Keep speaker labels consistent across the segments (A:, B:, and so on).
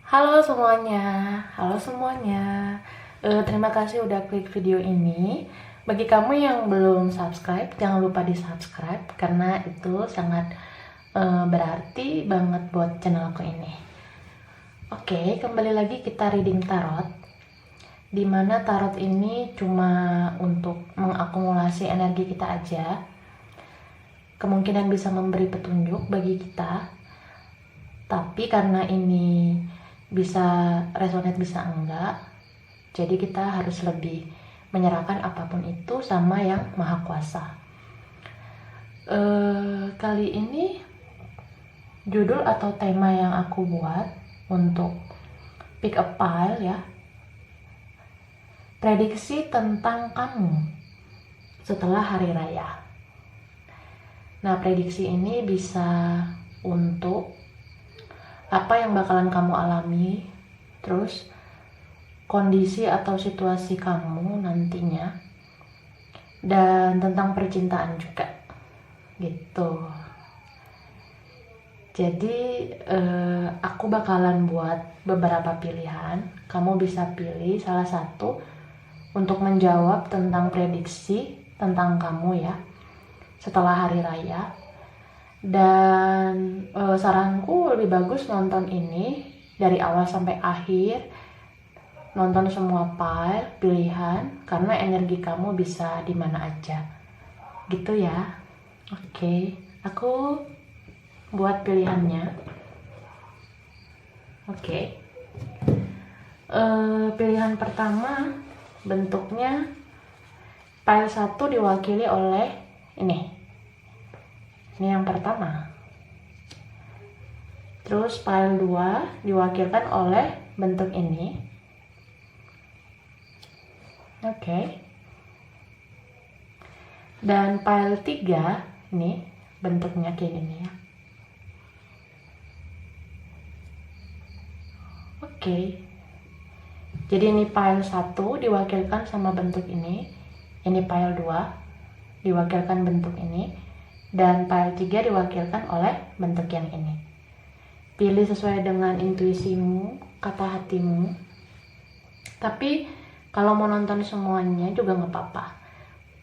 A: Halo semuanya, halo semuanya. Terima kasih udah klik video ini. Bagi kamu yang belum subscribe, jangan lupa di subscribe karena itu sangat berarti banget buat channelku ini. Oke, kembali lagi kita reading tarot. Dimana tarot ini cuma untuk mengakumulasi energi kita aja. Kemungkinan bisa memberi petunjuk bagi kita. Tapi karena ini bisa resonate bisa enggak, jadi kita harus lebih menyerahkan apapun itu sama yang maha kuasa. Kali ini judul atau tema yang aku buat untuk pick a pile ya, prediksi tentang kamu setelah hari raya. Nah, prediksi ini bisa untuk apa yang bakalan kamu alami, terus kondisi atau situasi kamu nantinya, dan tentang percintaan juga gitu. Jadi aku bakalan buat beberapa pilihan, kamu bisa pilih salah satu untuk menjawab tentang prediksi tentang kamu ya setelah hari raya. Dan saranku lebih bagus nonton ini dari awal sampai akhir, nonton semua pile pilihan karena energi kamu bisa di mana aja gitu ya. Oke, aku buat pilihannya. Oke. Pilihan pertama bentuknya pile 1 diwakili oleh ini yang pertama. Terus pile 2 diwakilkan oleh bentuk ini. Oke. Dan pile 3 ini bentuknya kayak gini ya. Oke. Jadi ini pile 1 diwakilkan sama bentuk ini. Ini pile 2 diwakilkan bentuk ini. Dan pile 3 diwakilkan oleh bentuk yang ini. Pilih sesuai dengan intuisimu, kata hatimu. Tapi kalau mau nonton semuanya juga gak apa-apa,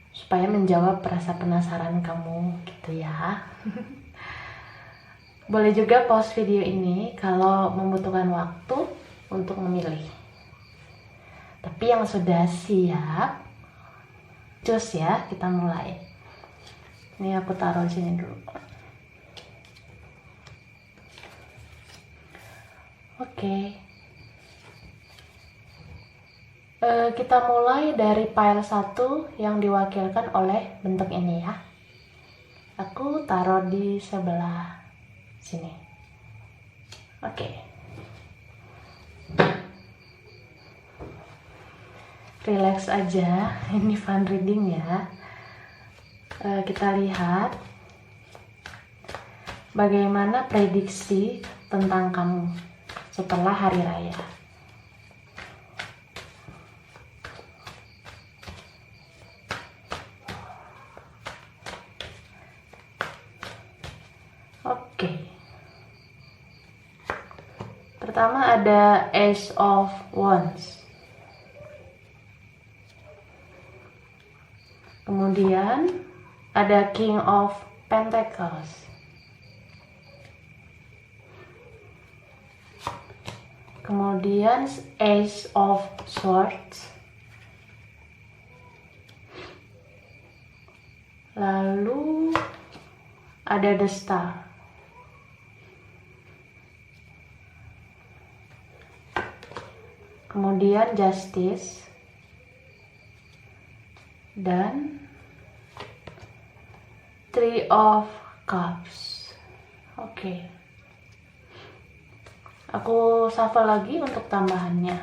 A: supaya menjawab rasa penasaran kamu gitu ya. Boleh juga pause video ini kalau membutuhkan waktu untuk memilih. Tapi yang sudah siap, cus ya, kita mulai. Ini aku taruh sini dulu. Oke. Kita mulai dari pile 1 yang diwakilkan oleh bentuk ini ya. Aku taruh di sebelah sini. Oke. Relax aja, ini fun reading ya. Kita lihat bagaimana prediksi tentang kamu setelah hari raya. Oke. Pertama ada Ace of Wands. Kemudian ada King of Pentacles. Kemudian Ace of Swords. Lalu ada The Star. Kemudian Justice. Dan Three of Cups. Oke. Aku shuffle lagi untuk tambahannya.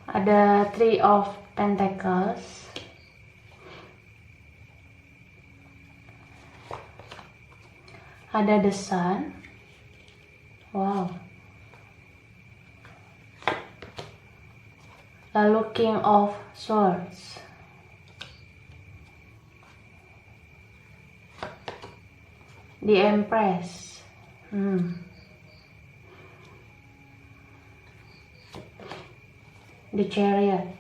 A: Ada Three of Pentacles. Ada The Sun. Wow. Lalu King of Swords, The Empress, The Chariot,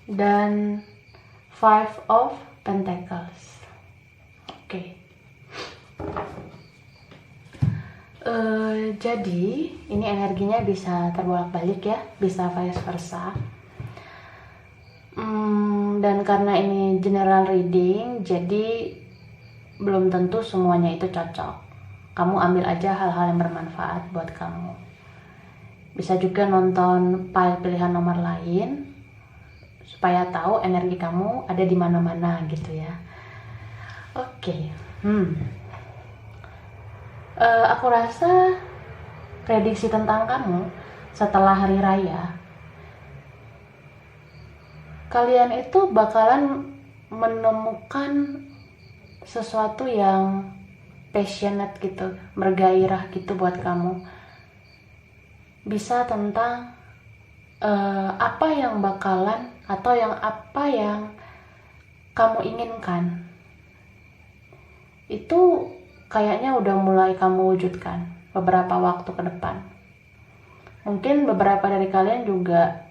A: dan Five of Pentacles. Oke. Jadi ini energinya bisa terbolak-balik ya, bisa vice versa. Dan karena ini general reading, jadi belum tentu semuanya itu cocok. Kamu ambil aja hal-hal yang bermanfaat buat kamu. Bisa juga nonton file pilihan nomor lain supaya tahu energi kamu ada di mana-mana gitu ya. Oke. Aku rasa prediksi tentang kamu setelah hari raya, kalian itu bakalan menemukan sesuatu yang passionate gitu, bergairah gitu buat kamu. Bisa tentang apa yang bakalan atau apa yang kamu inginkan. Itu kayaknya udah mulai kamu wujudkan beberapa waktu ke depan. Mungkin beberapa dari kalian juga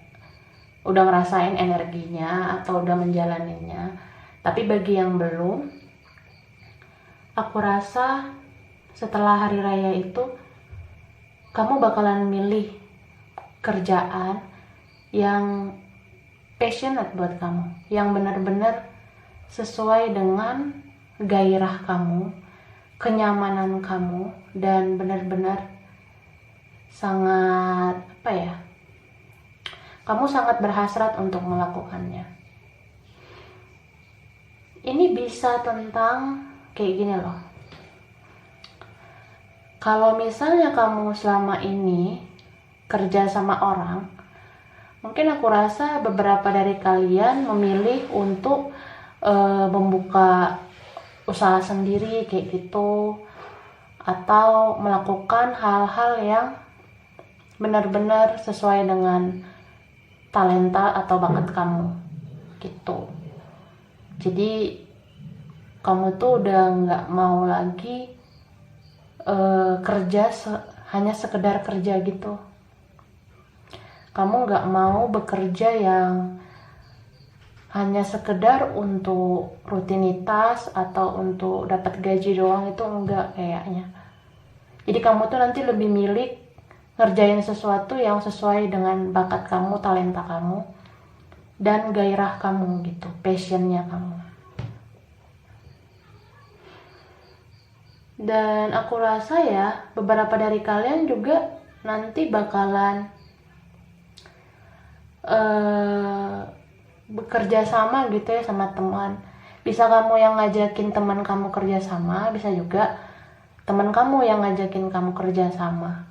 A: udah ngerasain energinya atau udah menjalaninya. Tapi bagi yang belum, aku rasa setelah hari raya itu kamu bakalan milih kerjaan yang passionate buat kamu, yang benar-benar sesuai dengan gairah kamu, kenyamanan kamu, dan benar-benar sangat kamu sangat berhasrat untuk melakukannya. Ini bisa tentang kayak gini loh. Kalau misalnya kamu selama ini kerja sama orang, mungkin aku rasa beberapa dari kalian memilih untuk membuka usaha sendiri kayak gitu, atau melakukan hal-hal yang benar-benar sesuai dengan talenta atau bakat kamu gitu. Jadi kamu tuh udah nggak mau lagi kerja hanya sekedar kerja gitu. Kamu nggak mau bekerja yang hanya sekedar untuk rutinitas atau untuk dapat gaji doang, itu enggak kayaknya. Jadi kamu tuh nanti lebih milih ngerjain sesuatu yang sesuai dengan bakat kamu, talenta kamu, dan gairah kamu gitu, passionnya kamu. Dan aku rasa ya beberapa dari kalian juga nanti bakalan bekerja sama gitu ya sama teman. Bisa kamu yang ngajakin teman kamu kerja sama, bisa juga teman kamu yang ngajakin kamu kerja sama.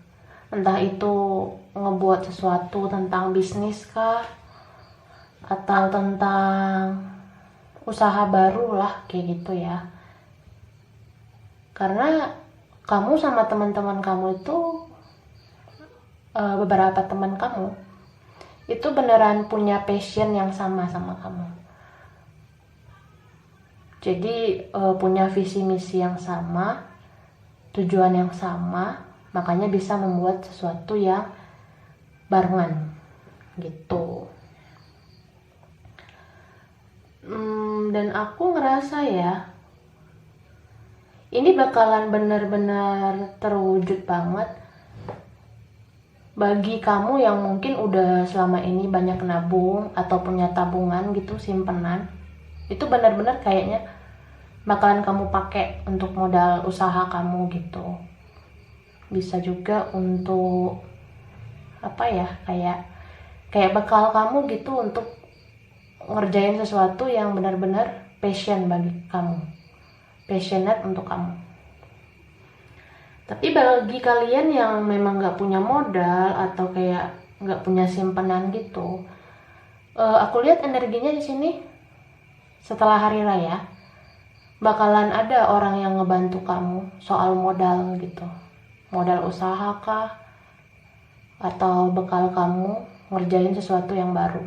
A: Entah itu ngebuat sesuatu tentang bisnis kah, atau tentang usaha baru lah kayak gitu ya. Karena kamu sama teman-teman kamu itu beberapa teman kamu itu beneran punya passion yang sama kamu. Jadi punya visi misi yang sama, tujuan yang sama, makanya bisa membuat sesuatu yang barengan gitu. Dan aku ngerasa ya ini bakalan benar-benar terwujud banget bagi kamu yang mungkin udah selama ini banyak nabung atau punya tabungan gitu, simpenan. Itu benar-benar kayaknya bakalan kamu pakai untuk modal usaha kamu gitu. Bisa juga untuk kayak bekal kamu gitu untuk ngerjain sesuatu yang benar-benar passion bagi kamu, passionate untuk kamu. Tapi bagi kalian yang memang nggak punya modal atau kayak nggak punya simpanan gitu, aku lihat energinya di sini setelah hari raya bakalan ada orang yang ngebantu kamu soal modal gitu, modal usaha kah, atau bekal kamu ngerjain sesuatu yang baru.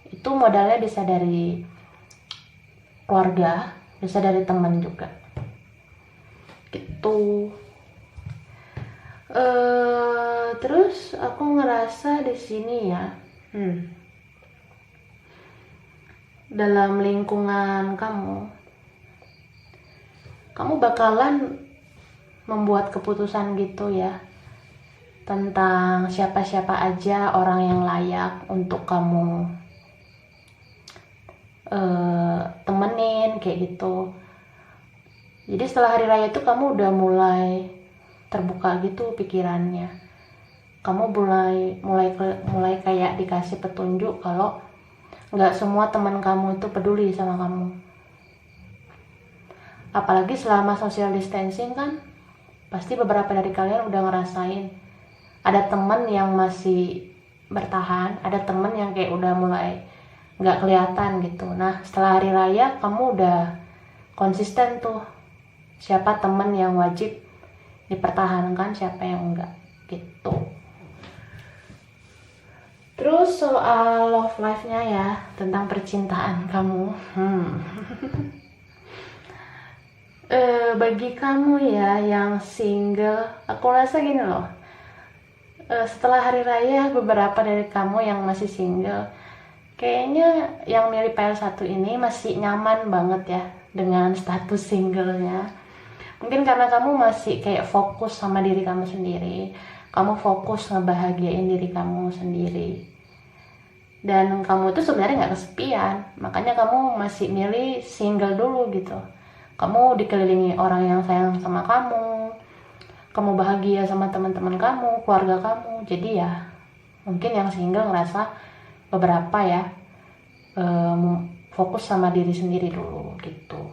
A: Itu modalnya bisa dari keluarga, bisa dari teman juga. Gitu. Terus aku ngerasa di sini ya, dalam lingkungan kamu bakalan membuat keputusan gitu ya, tentang siapa-siapa aja orang yang layak untuk kamu temenin kayak gitu. Jadi setelah hari raya itu kamu udah mulai terbuka gitu pikirannya. Kamu mulai kayak dikasih petunjuk kalau nggak semua teman kamu itu peduli sama kamu. Apalagi selama social distancing kan, pasti beberapa dari kalian udah ngerasain ada teman yang masih bertahan, ada teman yang kayak udah mulai nggak kelihatan gitu. Nah setelah hari raya kamu udah konsisten tuh, siapa teman yang wajib dipertahankan, siapa yang enggak gitu. Terus soal love life-nya ya, tentang percintaan kamu. Bagi kamu ya yang single, aku rasa gini loh, setelah hari raya beberapa dari kamu yang masih single kayaknya yang milih PL1 ini masih nyaman banget ya dengan status singlenya. Mungkin karena kamu masih kayak fokus sama diri kamu sendiri, kamu fokus ngebahagiain diri kamu sendiri, dan kamu tuh sebenarnya nggak kesepian, makanya kamu masih milih single dulu gitu. Kamu dikelilingi orang yang sayang sama kamu bahagia sama teman-teman kamu, keluarga kamu. Jadi ya mungkin yang single ngerasa beberapa ya fokus sama diri sendiri dulu gitu.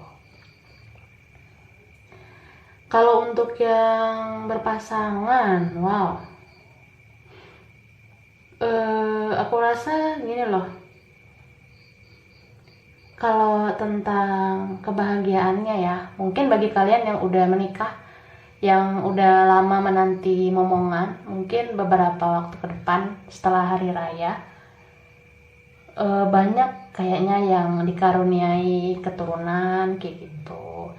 A: Kalau untuk yang berpasangan, wow, aku rasa gini loh, kalau tentang kebahagiaannya ya, mungkin bagi kalian yang udah menikah, yang udah lama menanti momongan, mungkin beberapa waktu ke depan setelah hari raya, banyak kayaknya yang dikaruniai keturunan kayak gitu,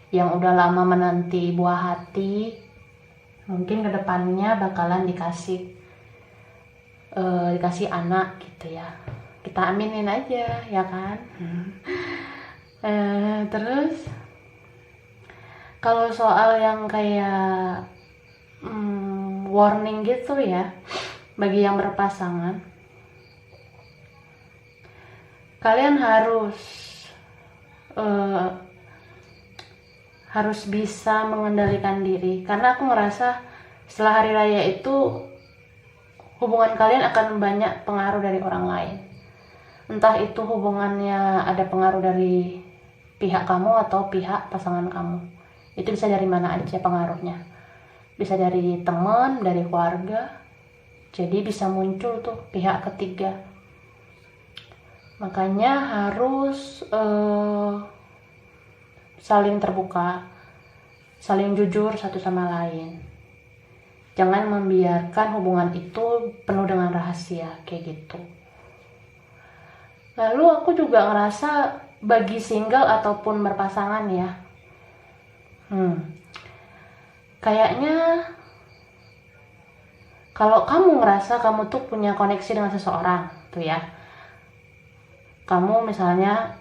A: yang udah lama menanti buah hati, mungkin kedepannya bakalan dikasih anak gitu ya. Kita aminin aja ya kan. Terus kalau soal yang kayak warning gitu ya, bagi yang berpasangan, kalian harus bisa mengendalikan diri, karena aku ngerasa setelah hari raya itu hubungan kalian akan banyak pengaruh dari orang lain. Entah itu hubungannya ada pengaruh dari pihak kamu atau pihak pasangan kamu. Itu bisa dari mana aja pengaruhnya. Bisa dari teman, dari keluarga. Jadi bisa muncul tuh pihak ketiga. Makanya harus saling terbuka, saling jujur satu sama lain. Jangan membiarkan hubungan itu penuh dengan rahasia kayak gitu. Lalu aku juga ngerasa bagi single ataupun berpasangan ya, kayaknya kalau kamu ngerasa kamu tuh punya koneksi dengan seseorang tuh ya, kamu misalnya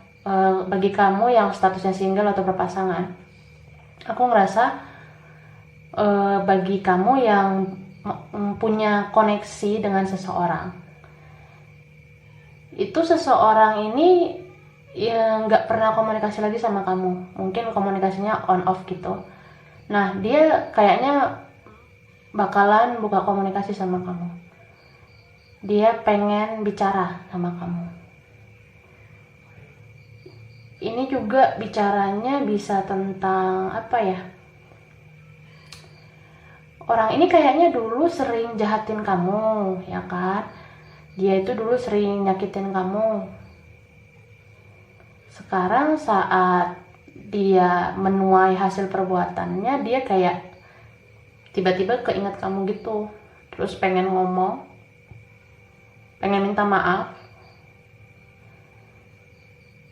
A: bagi kamu yang statusnya single atau berpasangan, aku ngerasa bagi kamu yang punya koneksi dengan seseorang, itu seseorang ini ya nggak pernah komunikasi lagi sama kamu, mungkin komunikasinya on off gitu. Nah dia kayaknya bakalan buka komunikasi sama kamu, dia pengen bicara sama kamu. Ini juga bicaranya bisa tentang apa ya, orang ini kayaknya dulu sering jahatin kamu ya kan, dia itu dulu sering nyakitin kamu. Sekarang saat dia menuai hasil perbuatannya, dia kayak tiba-tiba keinget kamu gitu. terus pengen ngomong, pengen minta maaf,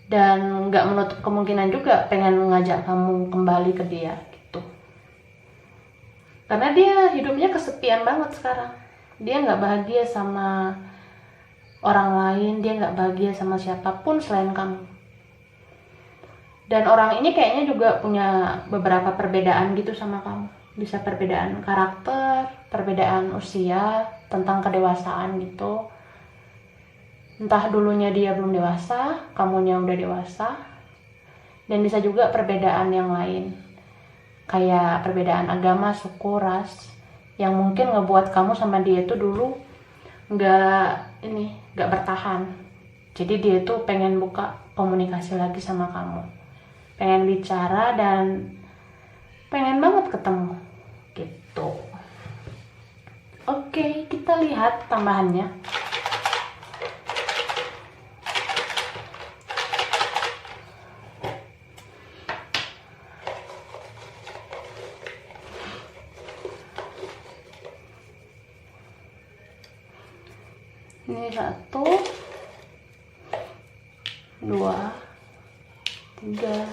A: dan nggak menutup kemungkinan juga pengen mengajak kamu kembali ke dia gitu. Karena dia hidupnya kesepian banget sekarang. Dia nggak bahagia sama orang lain, dia nggak bahagia sama siapapun selain kamu. Dan orang ini kayaknya juga punya beberapa perbedaan gitu sama kamu. Bisa perbedaan karakter, perbedaan usia, tentang kedewasaan gitu. Entah dulunya dia belum dewasa, kamunya udah dewasa. Dan bisa juga perbedaan yang lain, kayak perbedaan agama, suku, ras, yang mungkin ngebuat kamu sama dia itu dulu nggak bertahan. Jadi dia tuh pengen buka komunikasi lagi sama kamu, pengen bicara dan pengen banget ketemu gitu. Oke, kita lihat tambahannya. Ini 1, 2, 3,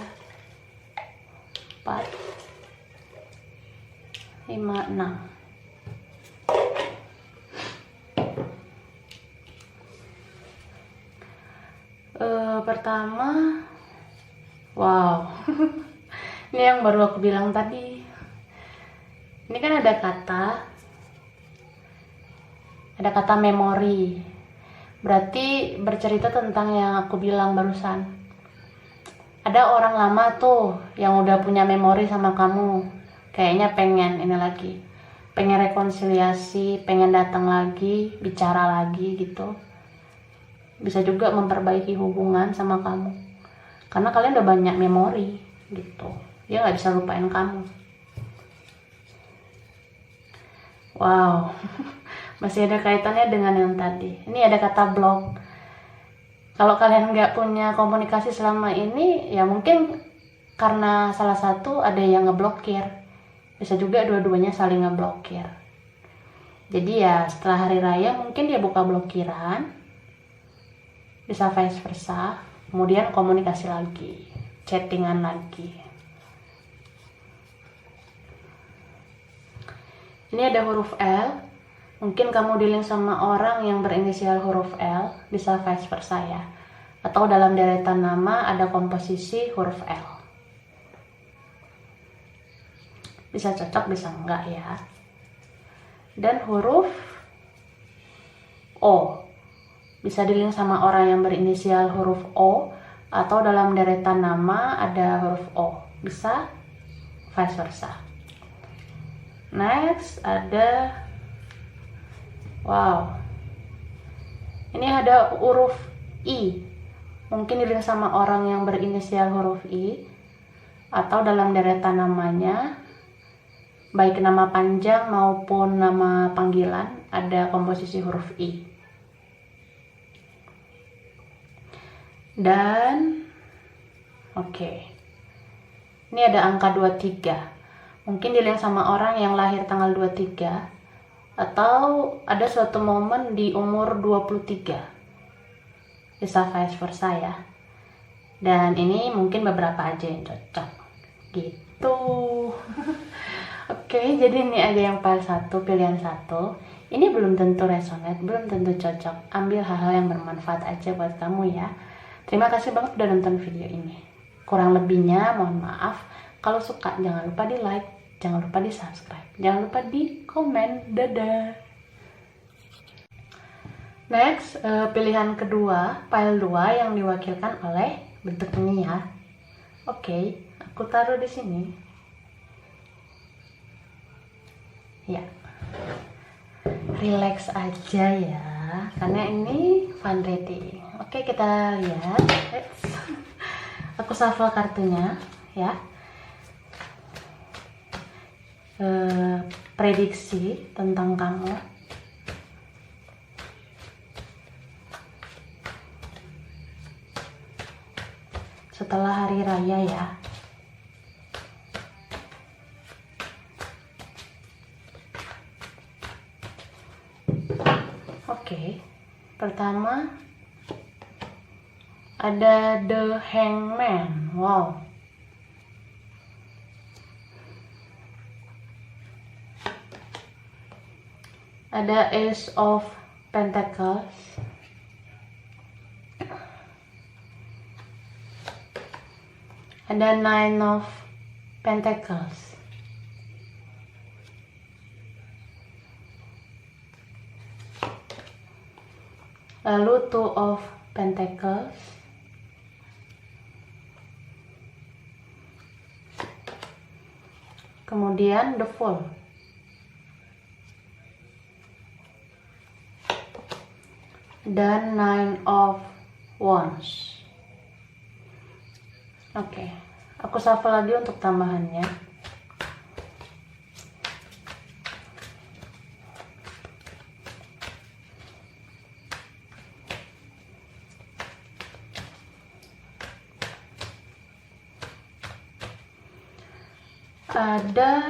A: 4, 5, 6. Pertama, wow. Ini yang baru aku bilang tadi. Ini kan ada kata memori. Berarti bercerita tentang yang aku bilang barusan. Ada orang lama tuh yang udah punya memori sama kamu. Kayaknya pengen ini lagi. Pengen rekonsiliasi, pengen datang lagi, bicara lagi gitu. Bisa juga memperbaiki hubungan sama kamu. Karena kalian udah banyak memori gitu. Dia nggak bisa lupain kamu. Wow. Masih ada kaitannya dengan yang tadi. Ini ada kata blok. Kalau kalian nggak punya komunikasi selama ini, ya mungkin karena salah satu ada yang ngeblokir. Bisa juga dua-duanya saling ngeblokir. Jadi ya setelah hari raya mungkin dia buka blokiran. Bisa vice versa. Kemudian komunikasi lagi. Chattingan lagi. Ini ada huruf L. Mungkin kamu dealing sama orang yang berinisial huruf L, bisa vice versa ya. Atau dalam deretan nama ada komposisi huruf L. Bisa cocok, bisa enggak ya. Dan huruf O. Bisa dealing sama orang yang berinisial huruf O, atau dalam deretan nama ada huruf O. Bisa vice versa. Next ada, wow, ini ada huruf I. Mungkin dealing sama orang yang berinisial huruf I, atau dalam deretan namanya, baik nama panjang maupun nama panggilan, ada komposisi huruf I. Dan oke. Ini ada angka 23. Mungkin dealing sama orang yang lahir tanggal 23, atau ada suatu momen di umur 23. Bisa vice versa ya. Dan ini mungkin beberapa aja yang cocok gitu. Oke, jadi ini ada yang file 1, pilihan 1. Ini belum tentu resonate, belum tentu cocok. Ambil hal-hal yang bermanfaat aja buat kamu ya. Terima kasih banget udah nonton video ini. Kurang lebihnya mohon maaf. Kalau suka jangan lupa di like, jangan lupa di subscribe, jangan lupa di komen. Dadah. Next, pilihan kedua, file 2 yang diwakilkan oleh bentuk ini ya. Oke, aku taruh di sini. Ya. Relax aja ya, karena ini fun reading. Oke, kita lihat. Aku shuffle kartunya ya. Prediksi tentang kamu. Setelah hari raya ya. Oke, pertama ada The Hangman. Wow. Ada Ace of Pentacles. Ada Nine of Pentacles. Lalu Two of Pentacles. Kemudian The Fool. Dan Nine of Wands. Oke, aku shuffle lagi untuk tambahannya. Ada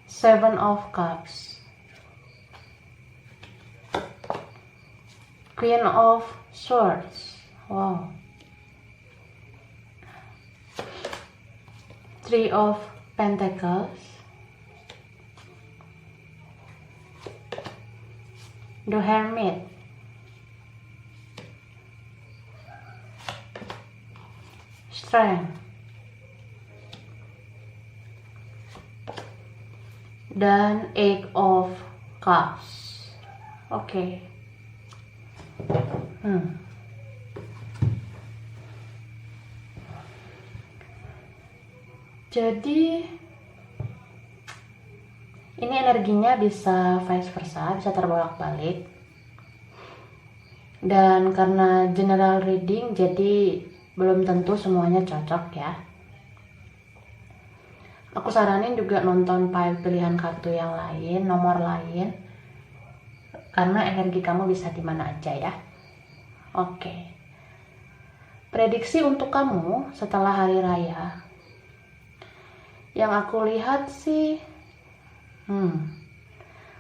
A: Seven of Cups, Queen of Swords, wow, Three of Pentacles, The Hermit, Strength, dan Eight of Cups. Oke. Jadi ini energinya bisa vice versa, bisa terbolak-balik. Dan karena general reading, jadi belum tentu semuanya cocok ya. Aku saranin juga nonton file pilihan kartu yang lain, nomor lain, karena energi kamu bisa di mana aja ya. Oke. Prediksi untuk kamu setelah hari raya. Yang aku lihat sih,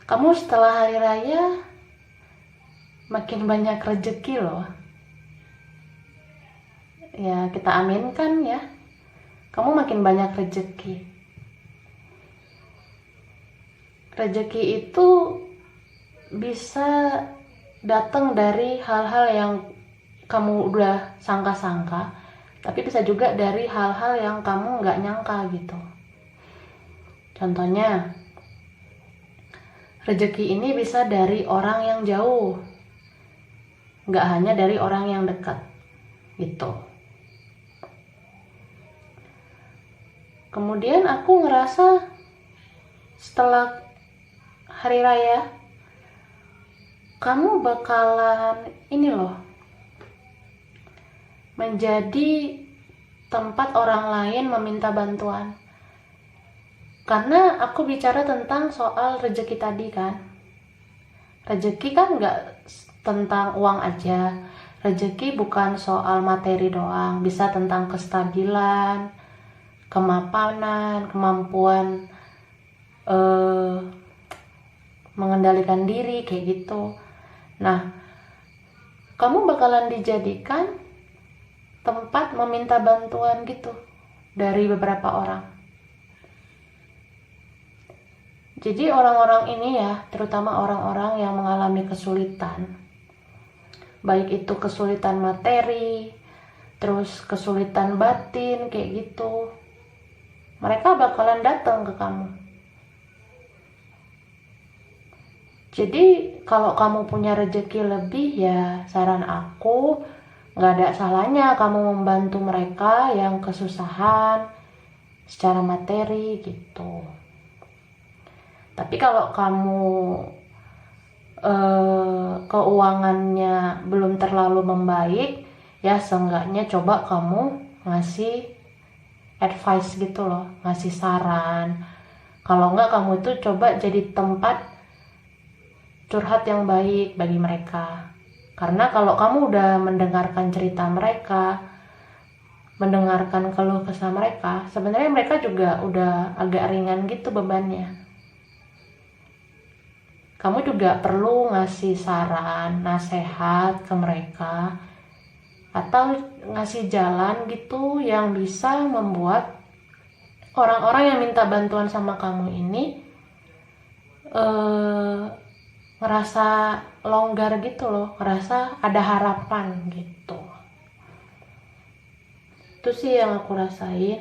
A: kamu setelah hari raya makin banyak rezeki loh. Ya, kita aminkan ya. Kamu makin banyak rezeki. Rezeki itu bisa datang dari hal-hal yang kamu udah sangka-sangka, tapi bisa juga dari hal-hal yang kamu nggak nyangka gitu. Contohnya, rezeki ini bisa dari orang yang jauh, nggak hanya dari orang yang dekat gitu. Kemudian aku ngerasa setelah hari raya, kamu bakalan ini loh, menjadi tempat orang lain meminta bantuan. Karena aku bicara tentang soal rezeki tadi kan. Rezeki kan nggak tentang uang aja. Rezeki bukan soal materi doang, bisa tentang kestabilan, kemapanan, kemampuan mengendalikan diri kayak gitu. Nah, kamu bakalan dijadikan tempat meminta bantuan gitu dari beberapa orang. Jadi orang-orang ini ya, terutama orang-orang yang mengalami kesulitan, baik itu kesulitan materi, terus kesulitan batin kayak gitu, mereka bakalan datang ke kamu. Jadi kalau kamu punya rezeki lebih, ya saran aku nggak ada salahnya kamu membantu mereka yang kesusahan secara materi gitu. Tapi kalau kamu keuangannya belum terlalu membaik, ya seenggaknya coba kamu ngasih advice gitu loh, ngasih saran. Kalau enggak, kamu itu coba jadi tempat curhat yang baik bagi mereka. Karena kalau kamu udah mendengarkan cerita mereka, mendengarkan keluh kesah mereka, sebenarnya mereka juga udah agak ringan gitu bebannya. kamu juga perlu ngasih saran, nasihat ke mereka, atau ngasih jalan gitu yang bisa membuat orang-orang yang minta bantuan sama kamu ini ngerasa longgar gitu loh, ngerasa ada harapan gitu. Itu sih yang aku rasain.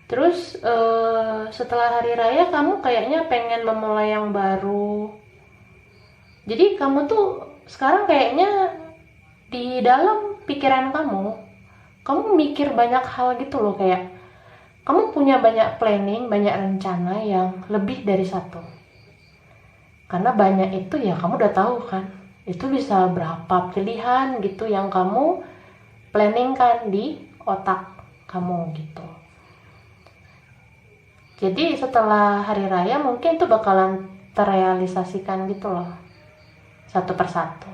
A: Terus setelah hari raya kamu kayaknya pengen memulai yang baru. Jadi kamu tuh sekarang kayaknya di dalam pikiran kamu mikir banyak hal gitu loh, kayak kamu punya banyak planning, banyak rencana yang lebih dari satu. Karena banyak itu ya kamu udah tahu kan, itu bisa berapa pilihan gitu yang kamu planning kan di otak kamu gitu. Jadi setelah hari raya mungkin itu bakalan terrealisasikan gitu loh, satu persatu.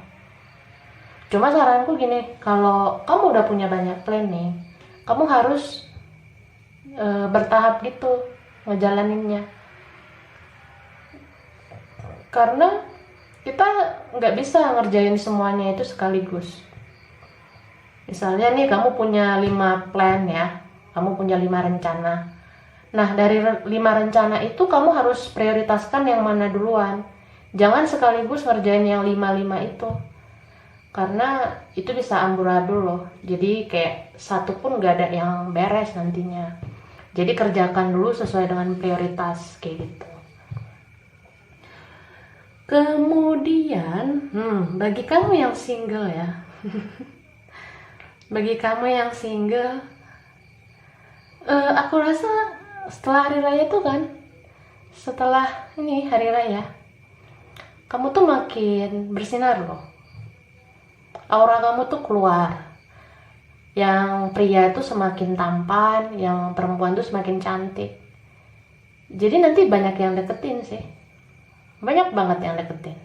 A: Cuma saranku gini, kalau kamu udah punya banyak planning, kamu harus bertahap gitu ngejalaninnya. Karena kita nggak bisa ngerjain semuanya itu sekaligus. Misalnya nih kamu punya 5 plan ya, kamu punya 5 rencana. Nah dari 5 rencana itu kamu harus prioritaskan yang mana duluan. Jangan sekaligus ngerjain yang 5-5 itu. Karena itu bisa amburadul loh. Jadi kayak satu pun gak ada yang beres nantinya. Jadi kerjakan dulu sesuai dengan prioritas kayak gitu. Kemudian, bagi kamu yang single ya. Bagi kamu yang single, aku rasa setelah hari raya tuh kan, setelah ini hari raya, kamu tuh makin bersinar loh. Aura kamu tuh keluar. Yang pria itu semakin tampan, yang perempuan tuh semakin cantik. Jadi nanti banyak yang deketin sih. Banyak banget yang deketin.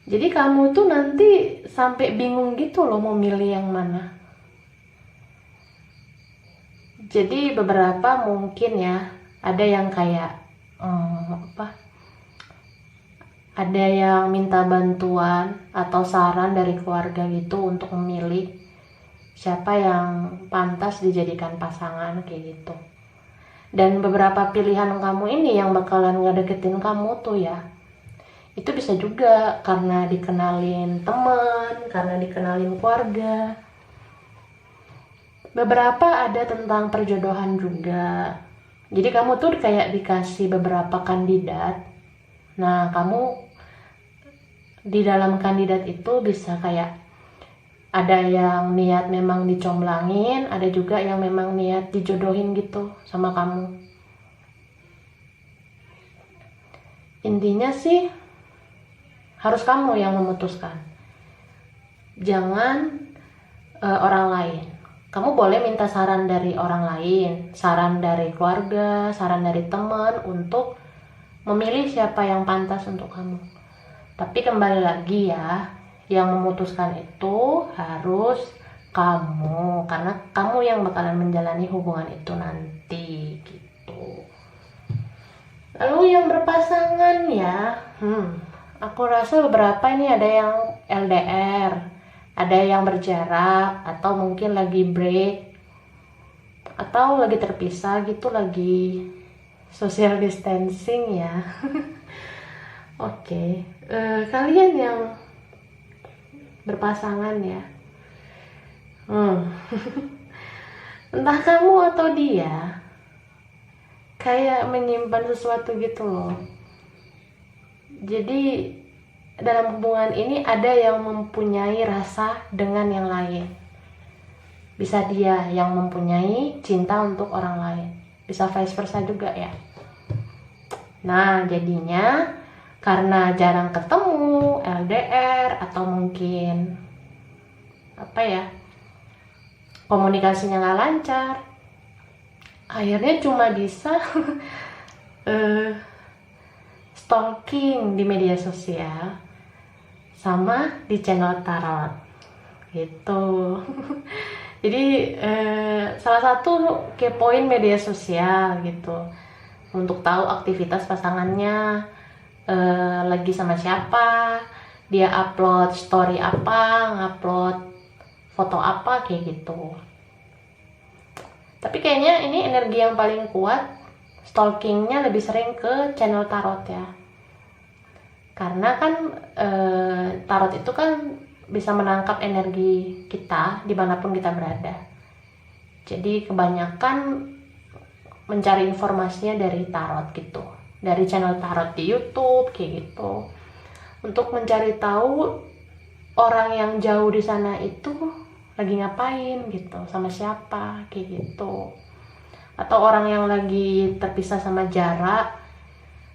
A: Jadi kamu tuh nanti sampai bingung gitu loh mau milih yang mana. Jadi beberapa mungkin ya, ada yang kayak ada yang minta bantuan atau saran dari keluarga gitu untuk memilih siapa yang pantas dijadikan pasangan kayak gitu. Dan beberapa pilihan kamu ini yang bakalan ngedeketin kamu tuh ya, itu bisa juga karena dikenalin teman, karena dikenalin keluarga. Beberapa ada tentang perjodohan juga. Jadi kamu tuh kayak dikasih beberapa kandidat. Nah, kamu di dalam kandidat itu bisa kayak ada yang niat memang dicomblangin, ada juga yang memang niat dijodohin gitu sama kamu. Intinya sih harus kamu yang memutuskan. Jangan orang lain. Kamu boleh minta saran dari orang lain, saran dari keluarga, saran dari teman untuk memilih siapa yang pantas untuk kamu. Tapi kembali lagi ya, yang memutuskan itu harus kamu, karena kamu yang bakalan menjalani hubungan itu nanti gitu. Lalu yang berpasangan ya, aku rasa beberapa ini ada yang LDR, ada yang berjarak, atau mungkin lagi break, atau lagi terpisah gitu, lagi social distancing ya. Oke, kalian yang berpasangan ya, entah kamu atau dia kayak menyimpan sesuatu gitu loh. Jadi dalam hubungan ini ada yang mempunyai rasa dengan yang lain. Bisa dia yang mempunyai cinta untuk orang lain, bisa vice versa juga ya. Nah jadinya karena jarang ketemu, LDR, atau mungkin komunikasinya nggak lancar, akhirnya cuma bisa stalking di media sosial sama di channel tarot gitu. Jadi salah satu kepoin media sosial gitu. untuk tahu aktivitas pasangannya, lagi sama siapa, dia upload story apa, ngupload foto apa, kayak gitu. Tapi kayaknya ini energi yang paling kuat, stalkingnya lebih sering ke channel tarot ya. Karena kan tarot itu kan bisa menangkap energi kita dimanapun kita berada. Jadi kebanyakan mencari informasinya dari tarot gitu, dari channel tarot di YouTube kayak gitu, untuk mencari tahu orang yang jauh di sana itu lagi ngapain gitu, sama siapa kayak gitu, atau orang yang lagi terpisah sama jarak.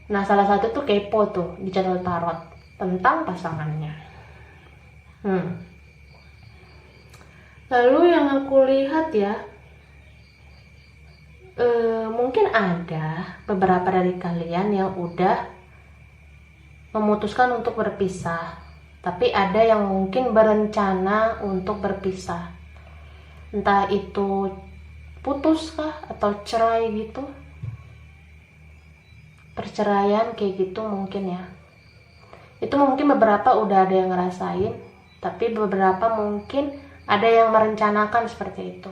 A: Nah, salah satu tuh kepo tuh di channel tarot tentang pasangannya. Lalu yang aku lihat ya, mungkin ada beberapa dari kalian yang udah memutuskan untuk berpisah, tapi ada yang mungkin berencana untuk berpisah. Entah itu putus kah atau cerai gitu. Perceraian kayak gitu mungkin ya. Itu mungkin beberapa udah ada yang ngerasain, tapi beberapa mungkin ada yang merencanakan seperti itu.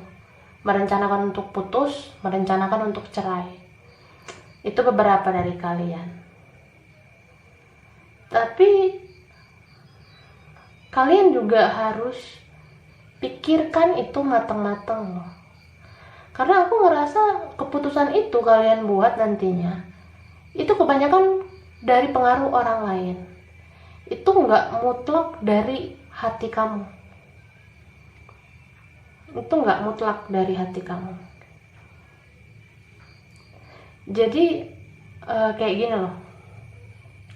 A: Merencanakan untuk putus, merencanakan untuk cerai. Itu beberapa dari kalian. Tapi kalian juga harus pikirkan itu matang-matang loh. Karena aku ngerasa keputusan itu kalian buat nantinya itu kebanyakan dari pengaruh orang lain. Itu nggak mutlak dari hati kamu. Itu nggak mutlak dari hati kamu. Jadi kayak gini loh.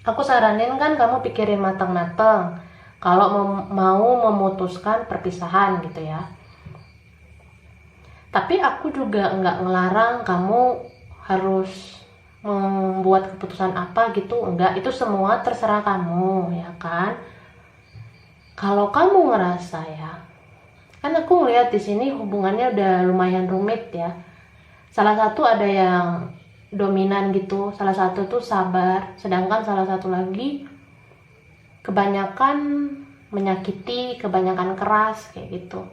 A: Aku saranin kan kamu pikirin matang-matang kalau mau memutuskan perpisahan gitu ya. Tapi aku juga nggak ngelarang kamu harus membuat keputusan apa gitu, enggak, itu semua terserah kamu ya kan. Kalau kamu ngerasa ya, kan aku ngeliat di sini hubungannya udah lumayan rumit ya. Salah satu ada yang dominan gitu, salah satu tuh sabar, sedangkan salah satu lagi kebanyakan menyakiti, kebanyakan keras kayak gitu.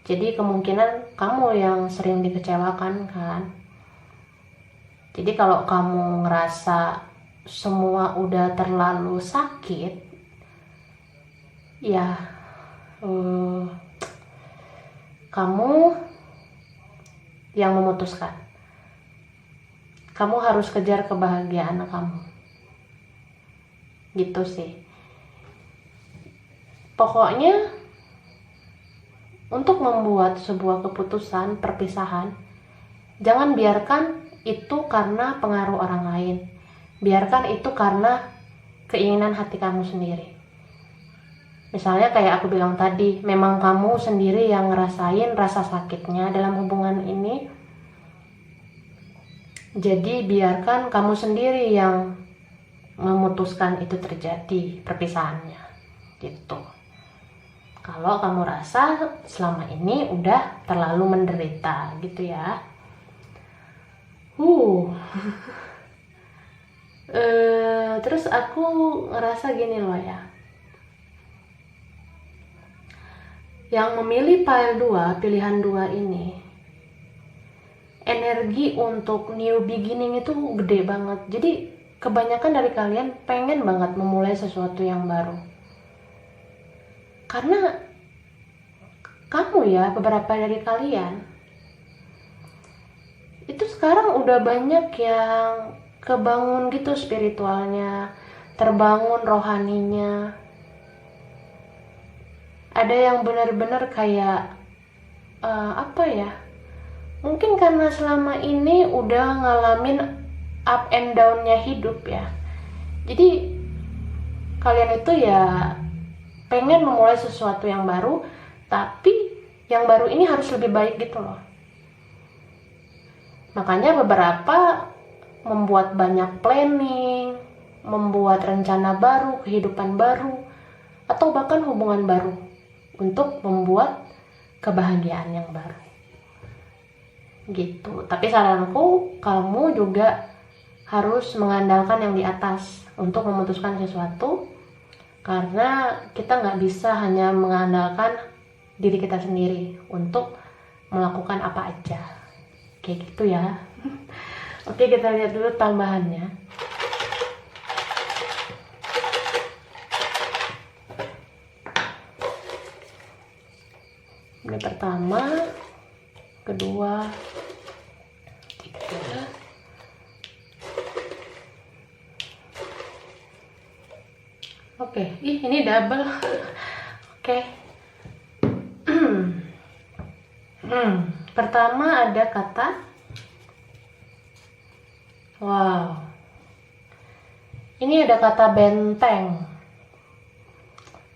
A: Jadi kemungkinan kamu yang sering dikecewakan kan. Jadi kalau kamu ngerasa semua udah terlalu sakit, ya kamu yang memutuskan. Kamu harus kejar kebahagiaan kamu. Gitu sih. Pokoknya untuk membuat sebuah keputusan perpisahan, jangan biarkan itu karena pengaruh orang lain. Biarkan itu karena keinginan hati kamu sendiri. Misalnya kayak aku bilang tadi, memang kamu sendiri yang ngerasain rasa sakitnya dalam hubungan ini. Jadi biarkan kamu sendiri yang memutuskan itu terjadi perpisahannya. Gitu. Kalau kamu rasa selama ini udah terlalu menderita gitu ya. Terus aku ngerasa gini loh ya. Yang memilih pile 2, pilihan 2 ini, energi untuk new beginning itu gede banget. Jadi kebanyakan dari kalian pengen banget memulai sesuatu yang baru. Karena kamu ya, beberapa dari kalian itu sekarang udah banyak yang kebangun gitu spiritualnya, terbangun rohaninya. Ada yang benar-benar kayak apa ya, mungkin karena selama ini udah ngalamin up and down-nya hidup ya. Jadi kalian itu ya pengen memulai sesuatu yang baru, tapi yang baru ini harus lebih baik gitu loh. Makanya beberapa membuat banyak planning, membuat rencana baru, kehidupan baru, atau bahkan hubungan baru untuk membuat kebahagiaan yang baru. Gitu. Tapi saranku, kamu juga harus mengandalkan yang di atas untuk memutuskan sesuatu, karena kita nggak bisa hanya mengandalkan diri kita sendiri untuk melakukan apa aja, kayak gitu ya. Oke, kita lihat dulu tambahannya. Ini pertama, kedua, ketiga. Oke, ini double. Oke. Pertama ada kata wow. Ini ada kata benteng.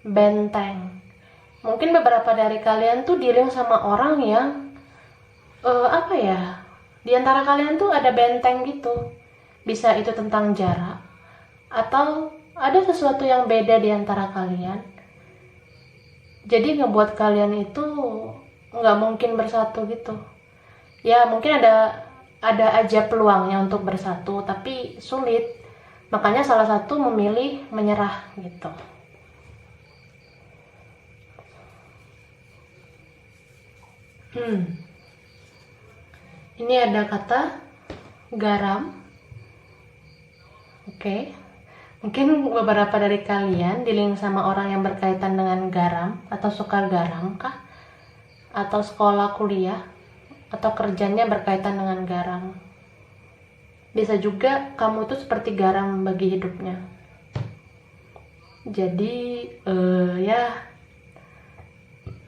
A: Benteng. Mungkin beberapa dari kalian tuh dealing sama orang yang apa ya? Di antara kalian tuh ada benteng gitu. Bisa itu tentang jarak, atau ada sesuatu yang beda di antara kalian. Jadi ngebuat kalian itu nggak mungkin bersatu gitu. Ya mungkin ada aja peluangnya untuk bersatu, tapi sulit. Makanya salah satu memilih menyerah gitu. Ini ada kata garam. Oke. Mungkin beberapa dari kalian dealing sama orang yang berkaitan dengan garam, atau suka garam kah? Atau sekolah, kuliah, atau kerjanya berkaitan dengan garam. Bisa juga kamu tuh seperti garam bagi hidupnya. Jadi ya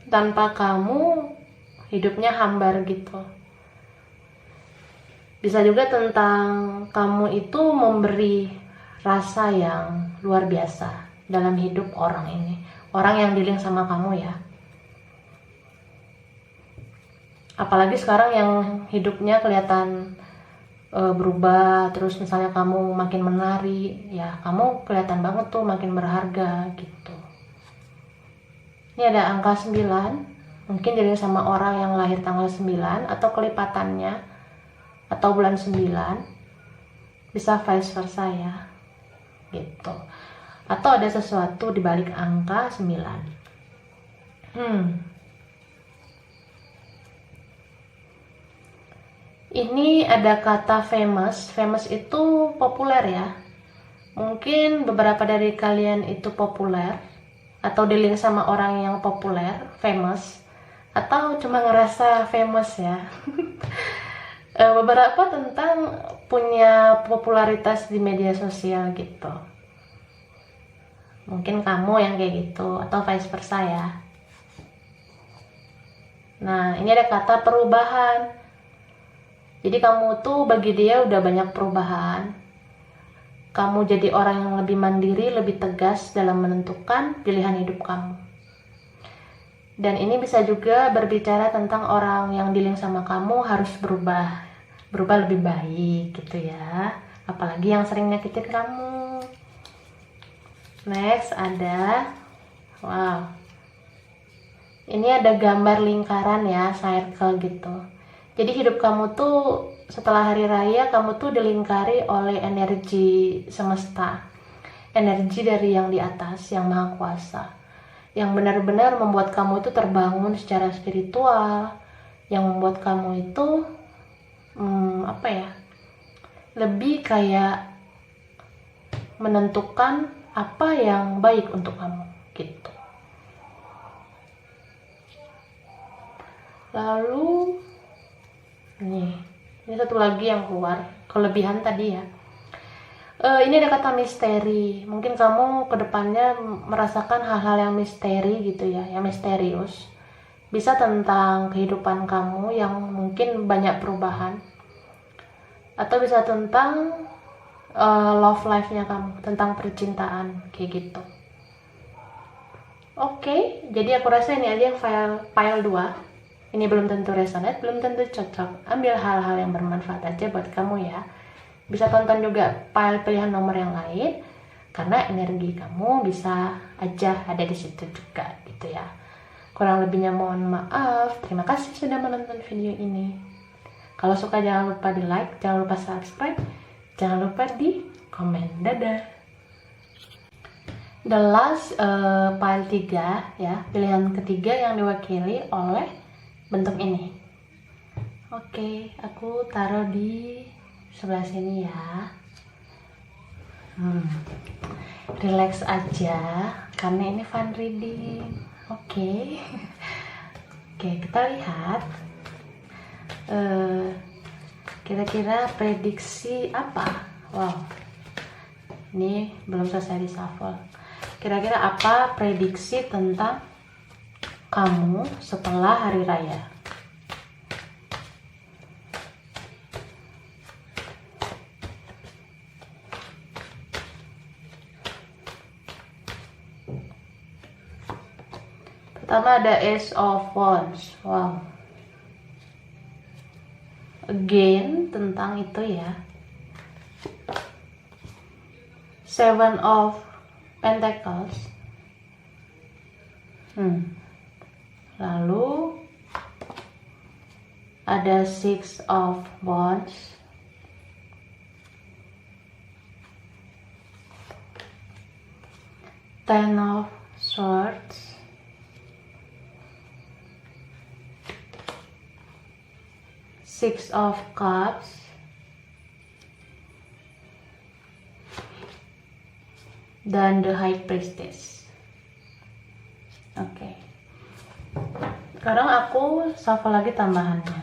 A: tanpa kamu hidupnya hambar gitu. Bisa juga tentang kamu itu memberi rasa yang luar biasa dalam hidup orang ini, orang yang dealing sama kamu ya. Apalagi sekarang yang hidupnya kelihatan berubah, terus misalnya kamu makin menari, ya kamu kelihatan banget tuh makin berharga gitu. Ini ada angka 9, mungkin dealing sama orang yang lahir tanggal 9 atau kelipatannya, atau bulan 9, bisa vice versa ya gitu. Atau ada sesuatu di balik angka 9. Ini ada kata famous. Famous itu populer ya. Mungkin beberapa dari kalian itu populer, atau dealing sama orang yang populer, famous, atau cuma ngerasa famous ya. Beberapa tentang punya popularitas di media sosial gitu. Mungkin kamu yang kayak gitu, atau vice versa ya. Nah, ini ada kata perubahan. Jadi kamu tuh bagi dia udah banyak perubahan. Kamu jadi orang yang lebih mandiri, lebih tegas dalam menentukan pilihan hidup kamu. Dan ini bisa juga berbicara tentang orang yang dealing sama kamu harus berubah lebih baik gitu ya. Apalagi yang sering nyakitin kamu. Next ada wow. Ini ada gambar lingkaran ya, circle gitu. Jadi hidup kamu tuh setelah hari raya, kamu tuh dilingkari oleh energi semesta. Energi dari yang di atas, yang maha kuasa. Yang benar-benar membuat kamu itu terbangun secara spiritual. Yang membuat kamu itu, lebih kayak menentukan apa yang baik untuk kamu gitu. Lalu ini satu lagi yang keluar, kelebihan tadi ya. Ini ada kata misteri. Mungkin kamu kedepannya merasakan hal-hal yang misteri gitu ya, yang misterius. Bisa tentang kehidupan kamu yang mungkin banyak perubahan, atau bisa tentang love life-nya kamu, tentang percintaan kayak gitu. Oke, jadi aku rasa ini aja yang file 2. Ini belum tentu resonate, belum tentu cocok. Ambil hal-hal yang bermanfaat aja buat kamu ya. Bisa tonton juga file pilihan nomor yang lain, karena energi kamu bisa aja ada di situ juga gitu ya. Kurang lebihnya mohon maaf. Terima kasih sudah menonton video ini. Kalau suka jangan lupa di like, jangan lupa subscribe. Jangan lupa di komen. Dadah. The last pile 3 ya, pilihan ketiga yang diwakili oleh bentuk ini. Oke, aku taruh di sebelah sini ya. Relax aja karena ini fun reading. Oke. Oke, kita lihat kira-kira prediksi apa. Wow, ini belum selesai di shuffle. Kira-kira apa prediksi tentang kamu setelah hari raya? Pertama ada Ace of Wands. Wow. Again tentang itu ya. Seven of Pentacles. Lalu ada Six of Wands. Ten of Swords. Six of Cups. Dan The High Priestess. Oke. Sekarang aku shuffle lagi tambahannya.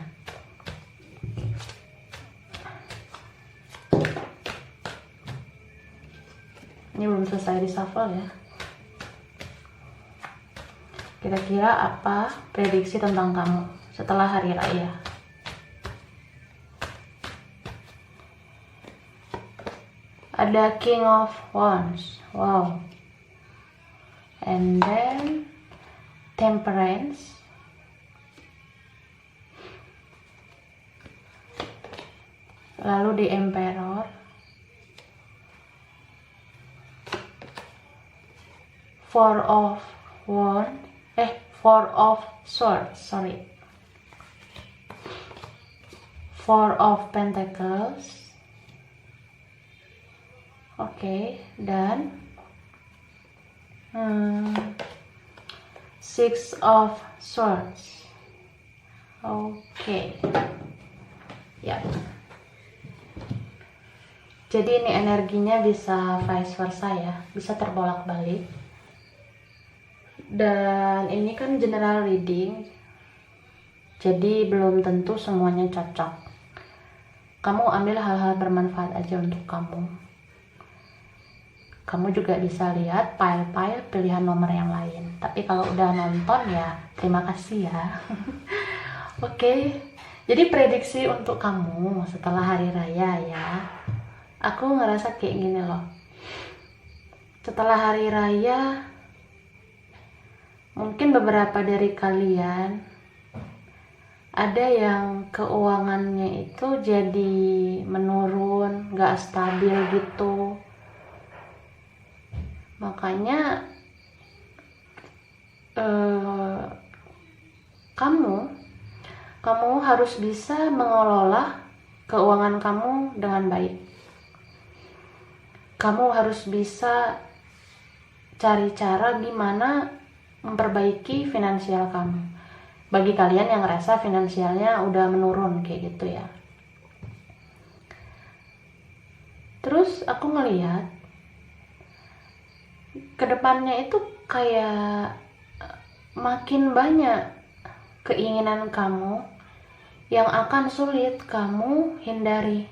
A: Ini belum selesai di shuffle ya. Kira-kira apa prediksi tentang kamu setelah hari raya? Ada King of Wands. Wow. And then Temperance. Lalu di Emperor. Four of Swords, sorry. Four of Pentacles. Oke, dan Six of Swords. Oke. Ya. Jadi ini energinya bisa vice versa ya, bisa terbolak-balik. Dan ini kan general reading, jadi belum tentu semuanya cocok. Kamu ambil hal-hal bermanfaat aja untuk kamu. Kamu juga bisa lihat pile-pile pilihan nomor yang lain. Tapi kalau udah nonton ya terima kasih ya. Oke, jadi prediksi untuk kamu setelah hari raya ya. Aku ngerasa kayak gini loh. Setelah hari raya, mungkin beberapa dari kalian ada yang keuangannya itu jadi menurun, gak stabil gitu. Makanya kamu harus bisa mengelola keuangan kamu dengan baik. Kamu harus bisa cari cara gimana memperbaiki finansial kamu. Bagi kalian yang ngerasa finansialnya udah menurun kayak gitu ya. Terus aku ngeliat kedepannya itu kayak makin banyak keinginan kamu yang akan sulit kamu hindari.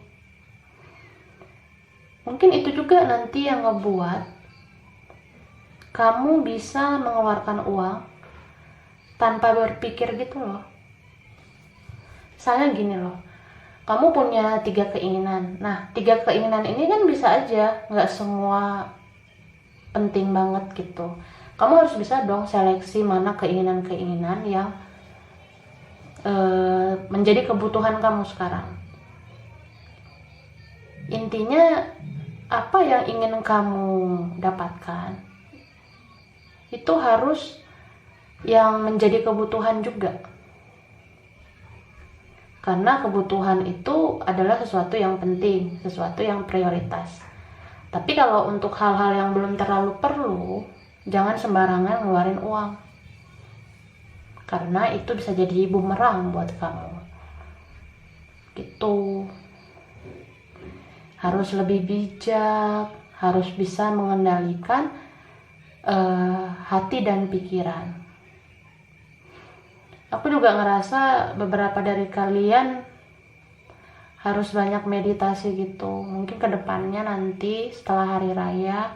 A: Mungkin itu juga nanti yang ngebuat kamu bisa mengeluarkan uang tanpa berpikir gitu loh. Misalnya gini loh, kamu punya 3 keinginan. Nah, 3 keinginan ini kan bisa aja, nggak semua penting banget gitu. Kamu harus bisa dong seleksi mana keinginan-keinginan yang menjadi kebutuhan kamu sekarang. Intinya apa yang ingin kamu dapatkan itu harus yang menjadi kebutuhan juga. karena kebutuhan itu adalah sesuatu yang penting, sesuatu yang prioritas. Tapi kalau untuk hal-hal yang belum terlalu perlu, jangan sembarangan ngeluarin uang, karena itu bisa jadi bumerang buat kamu gitu. Harus lebih bijak, harus bisa mengendalikan hati dan pikiran. Aku juga ngerasa beberapa dari kalian harus banyak meditasi gitu. Mungkin kedepannya nanti setelah hari raya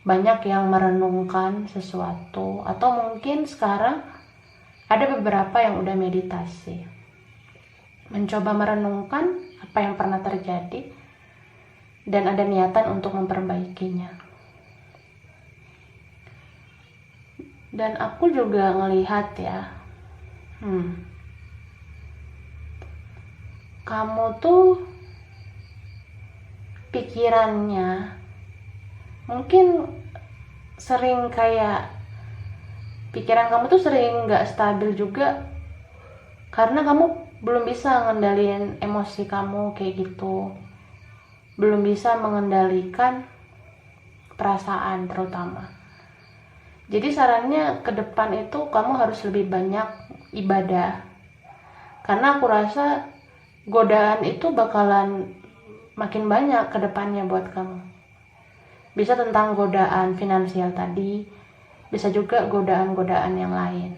A: banyak yang merenungkan sesuatu, atau mungkin sekarang ada beberapa yang udah meditasi, mencoba merenungkan apa yang pernah terjadi dan ada niatan untuk memperbaikinya. Dan aku juga ngelihat ya, kamu tuh pikirannya mungkin sering kayak, pikiran kamu tuh sering gak stabil juga, karena kamu belum bisa ngendaliin emosi kamu kayak gitu, belum bisa mengendalikan perasaan terutama. Jadi sarannya ke depan itu kamu harus lebih banyak ibadah, karena aku rasa godaan itu bakalan makin banyak ke depannya buat kamu. Bisa tentang godaan finansial tadi, bisa juga godaan-godaan yang lain.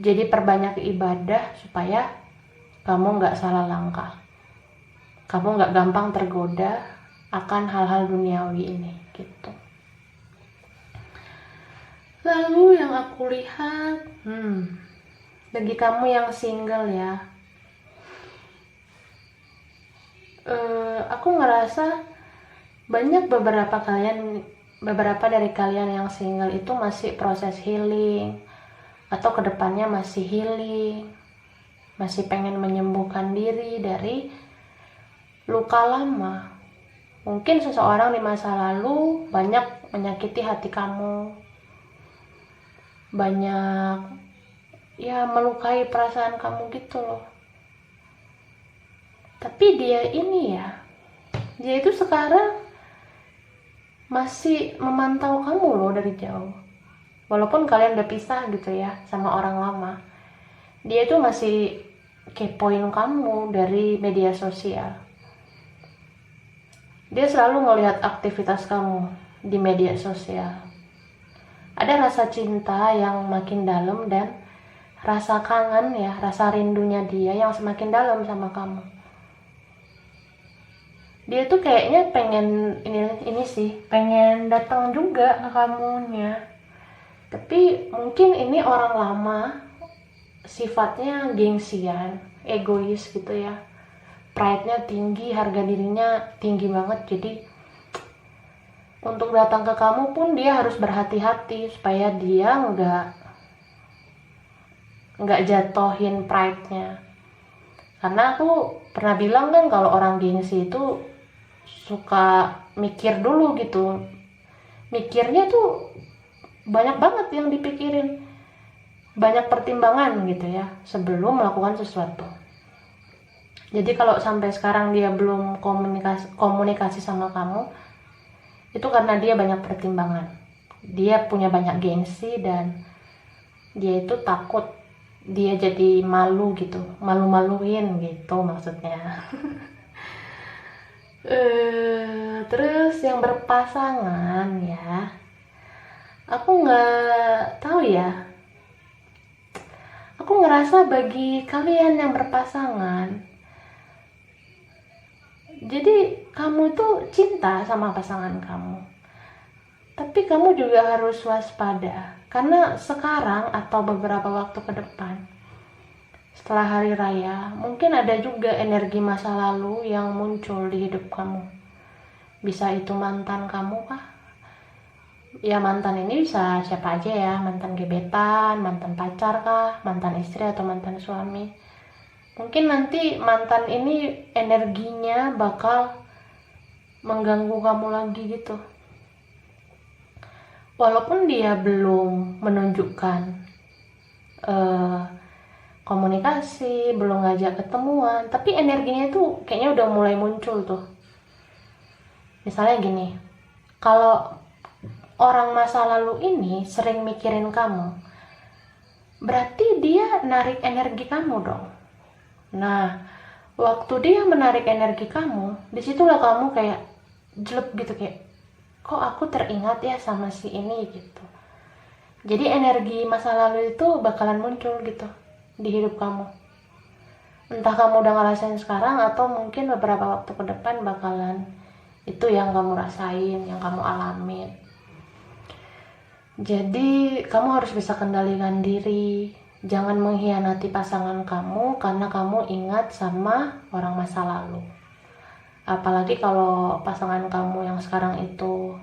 A: Jadi perbanyak ibadah supaya kamu gak salah langkah, kamu gak gampang tergoda akan hal-hal duniawi ini gitu. Lalu yang aku lihat, bagi kamu yang single ya, aku ngerasa banyak beberapa dari kalian yang single itu masih proses healing, atau kedepannya masih healing, masih pengen menyembuhkan diri dari luka lama. Mungkin seseorang di masa lalu banyak menyakiti hati kamu, banyak ya melukai perasaan kamu gitu loh. Tapi dia itu sekarang masih memantau kamu loh dari jauh. Walaupun kalian udah pisah gitu ya sama orang lama, dia itu masih kepoin kamu dari media sosial. Dia selalu ngelihat aktivitas kamu di media sosial. Ada rasa cinta yang makin dalam dan rasa kangen ya, rasa rindunya dia yang semakin dalam sama kamu. Dia tuh kayaknya pengen pengen datang juga ke kamunya. Tapi mungkin ini orang lama, sifatnya gengsian, egois gitu ya. Pride-nya tinggi, harga dirinya tinggi banget. Jadi untuk datang ke kamu pun dia harus berhati-hati supaya dia nggak jatohin pride-nya. Karena aku pernah bilang kan kalau orang gengsi itu suka mikir dulu gitu. Mikirnya tuh banyak banget yang dipikirin, banyak pertimbangan gitu ya sebelum melakukan sesuatu. Jadi kalau sampai sekarang dia belum komunikasi sama kamu, itu karena dia banyak pertimbangan. Dia punya banyak gengsi dan dia itu takut dia jadi malu gitu, malu-maluin gitu maksudnya. Terus yang berpasangan ya, aku nggak tahu ya. Aku ngerasa bagi kalian yang berpasangan, jadi kamu tuh cinta sama pasangan kamu, tapi kamu juga harus waspada, karena sekarang atau beberapa waktu ke depan setelah hari raya mungkin ada juga energi masa lalu yang muncul di hidup kamu. Bisa itu mantan kamu kah? Ya mantan ini bisa siapa aja ya, mantan gebetan, mantan pacar kah, mantan istri atau mantan suami. Mungkin nanti mantan ini energinya bakal mengganggu kamu lagi gitu. Walaupun dia belum menunjukkan komunikasi, belum ngajak ketemuan, tapi energinya tuh kayaknya udah mulai muncul tuh. Misalnya gini, kalau orang masa lalu ini sering mikirin kamu, berarti dia narik energi kamu dong. Nah, waktu dia menarik energi kamu, disitulah kamu kayak jelek gitu, kayak kok aku teringat ya sama si ini gitu. Jadi energi masa lalu itu bakalan muncul gitu di hidup kamu. Entah kamu udah ngerasain sekarang atau mungkin beberapa waktu ke depan bakalan itu yang kamu rasain, yang kamu alamin. Jadi kamu harus bisa kendalikan diri. Jangan mengkhianati pasangan kamu karena kamu ingat sama orang masa lalu. Apalagi kalau pasangan kamu yang sekarang itu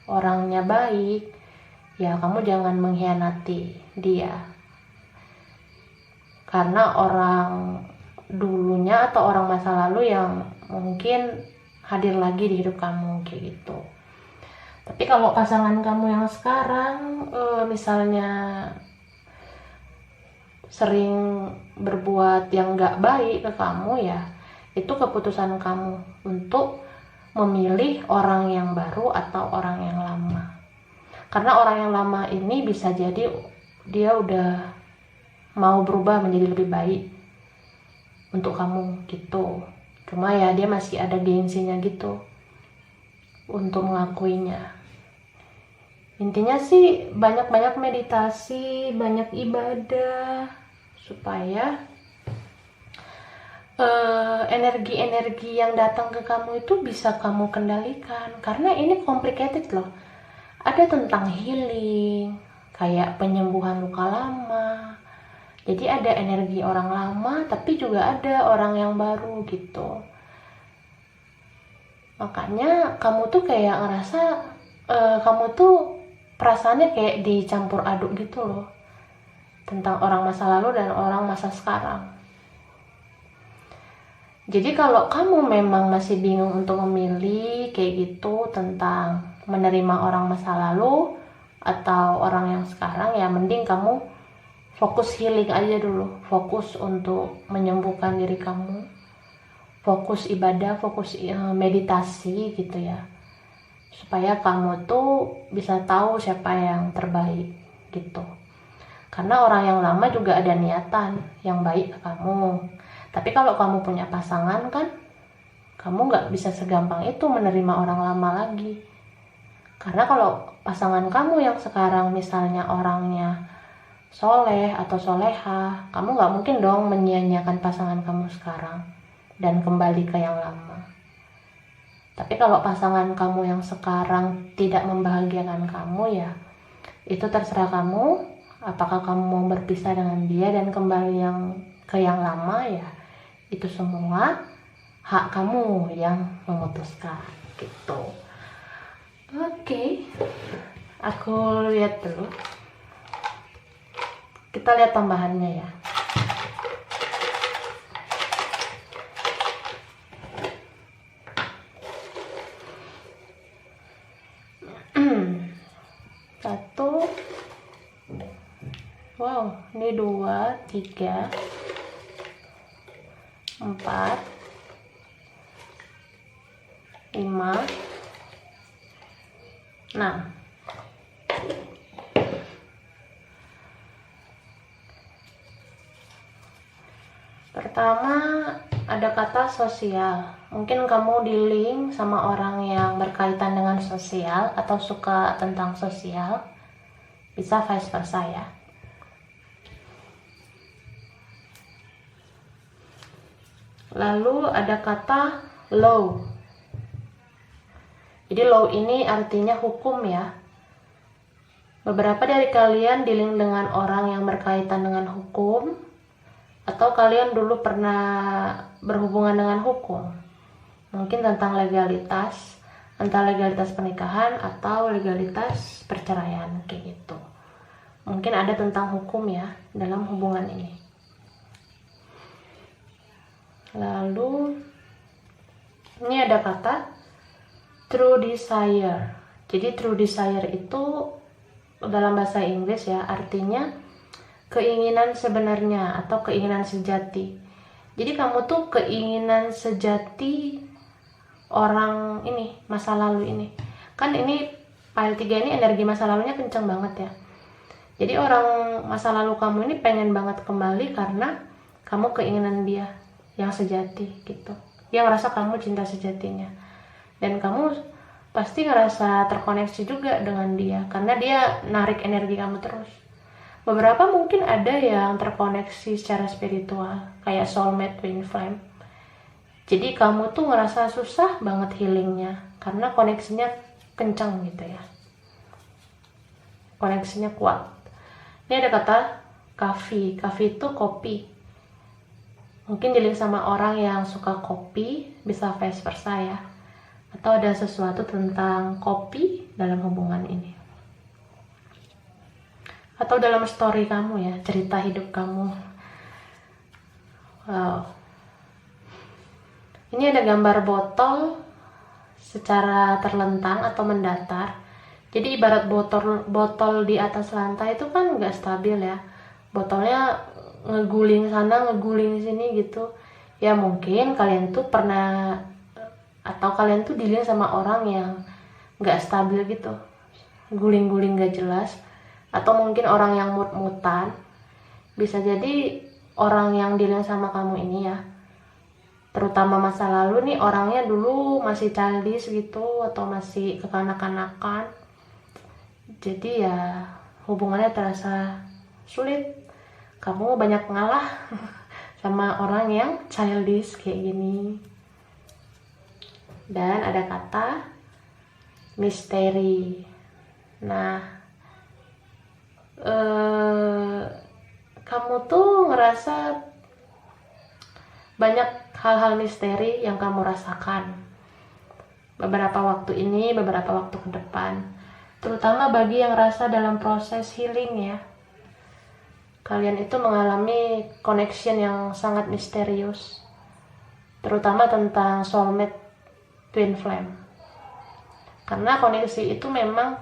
A: orangnya baik, ya kamu jangan mengkhianati dia. Karena orang dulunya atau orang masa lalu yang mungkin hadir lagi di hidup kamu kayak gitu. Tapi kalau pasangan kamu yang sekarang misalnya sering berbuat yang gak baik ke kamu, ya itu keputusan kamu untuk memilih orang yang baru atau orang yang lama. Karena orang yang lama ini bisa jadi dia udah mau berubah menjadi lebih baik untuk kamu gitu. Cuma ya dia masih ada gengsinya gitu untuk mengakuinya. Intinya sih banyak-banyak meditasi, banyak ibadah supaya energi-energi yang datang ke kamu itu bisa kamu kendalikan. Karena ini complicated loh. Ada tentang healing, kayak penyembuhan luka lama. Jadi ada energi orang lama, tapi juga ada orang yang baru gitu. Makanya kamu tuh kayak ngerasa kamu tuh perasaannya kayak dicampur aduk gitu loh, tentang orang masa lalu dan orang masa sekarang. Jadi kalau kamu memang masih bingung untuk memilih kayak gitu tentang menerima orang masa lalu atau orang yang sekarang, ya mending kamu fokus healing aja dulu, fokus untuk menyembuhkan diri kamu, fokus ibadah, fokus meditasi gitu ya, supaya kamu tuh bisa tahu siapa yang terbaik gitu. Karena orang yang lama juga ada niatan yang baik ke kamu. Tapi kalau kamu punya pasangan kan, kamu gak bisa segampang itu menerima orang lama lagi. Karena kalau pasangan kamu yang sekarang misalnya orangnya soleh atau soleha, kamu gak mungkin dong menyia-nyiakan pasangan kamu sekarang dan kembali ke yang lama. Tapi kalau pasangan kamu yang sekarang tidak membahagiakan kamu, ya itu terserah kamu. Apakah kamu mau berpisah dengan dia dan kembali ke yang lama, ya itu semua hak kamu yang memutuskan gitu. Oke, aku lihat dulu. Kita lihat tambahannya ya. Satu, wow, ini 2, 3, 4, 5, 6. Pertama ada kata sosial. Mungkin kamu di-link sama orang yang berkaitan dengan sosial atau suka tentang sosial. Bisa vice versa ya. Lalu ada kata law. Jadi law ini artinya hukum ya. Beberapa dari kalian di-link dengan orang yang berkaitan dengan hukum, atau kalian dulu pernah berhubungan dengan hukum. Mungkin tentang legalitas, entah legalitas pernikahan atau legalitas perceraian kayak gitu. Mungkin ada tentang hukum ya dalam hubungan ini. Lalu ini ada kata true desire. Jadi true desire itu dalam bahasa Inggris ya artinya keinginan sebenarnya atau keinginan sejati. Jadi kamu tuh keinginan sejati orang ini, masa lalu ini. Kan ini pile 3 ini energi masa lalunya kencang banget ya. Jadi orang masa lalu kamu ini pengen banget kembali karena kamu keinginan dia yang sejati gitu. Dia ngerasa kamu cinta sejatinya. Dan kamu pasti ngerasa terkoneksi juga dengan dia karena dia narik energi kamu terus. Beberapa mungkin ada yang terkoneksi secara spiritual kayak soulmate twin flame. Jadi kamu tuh ngerasa susah banget healingnya karena koneksinya kencang gitu ya. Koneksinya kuat. Ini ada kata coffee. Coffee itu kopi. Mungkin dilihat sama orang yang suka kopi, bisa vice versa ya. Atau ada sesuatu tentang kopi dalam hubungan ini. Atau dalam story kamu ya, cerita hidup kamu. Wow. Ini ada gambar botol secara terlentang atau mendatar. Jadi ibarat botol di atas lantai itu kan nggak stabil ya. Botolnya ngeguling sana, ngeguling sini gitu. Ya mungkin kalian tuh pernah atau kalian tuh dealing sama orang yang nggak stabil gitu. Guling-guling nggak jelas. Atau mungkin orang yang mut-mutan. Bisa jadi orang yang dealing sama kamu ini ya. Terutama masa lalu nih orangnya dulu masih childish gitu atau masih kekanak-kanakan. Jadi ya hubungannya terasa sulit. Kamu banyak ngalah sama orang yang childish kayak gini. Dan ada kata misteri. Nah, kamu tuh ngerasa banyak hal-hal misteri yang kamu rasakan beberapa waktu ini, beberapa waktu ke depan. Terutama bagi yang rasa dalam proses healing ya. Kalian itu mengalami connection yang sangat misterius. Terutama tentang soulmate twin flame. Karena koneksi itu memang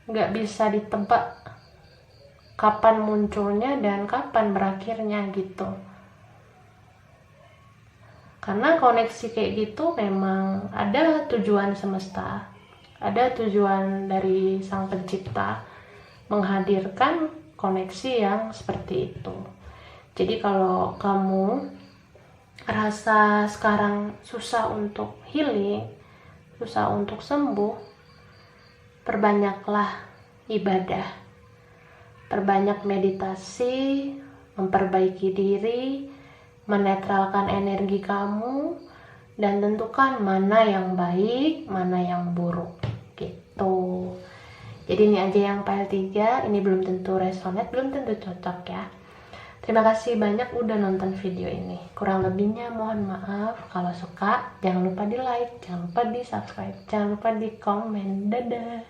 A: nggak bisa ditebak kapan munculnya dan kapan berakhirnya gitu. Karena koneksi kayak gitu memang ada tujuan semesta. Ada tujuan dari Sang Pencipta menghadirkan koneksi yang seperti itu. Jadi kalau kamu rasa sekarang susah untuk healing, susah untuk sembuh, perbanyaklah ibadah, perbanyak meditasi, memperbaiki diri, menetralkan energi kamu, dan tentukan mana yang baik, mana yang buruk gitu. Jadi ini aja yang pile 3, ini belum tentu resonate, belum tentu cocok ya. Terima kasih banyak udah nonton video ini. Kurang lebihnya mohon maaf. Kalau suka jangan lupa di like, jangan lupa di subscribe, jangan lupa di komen. Dadah.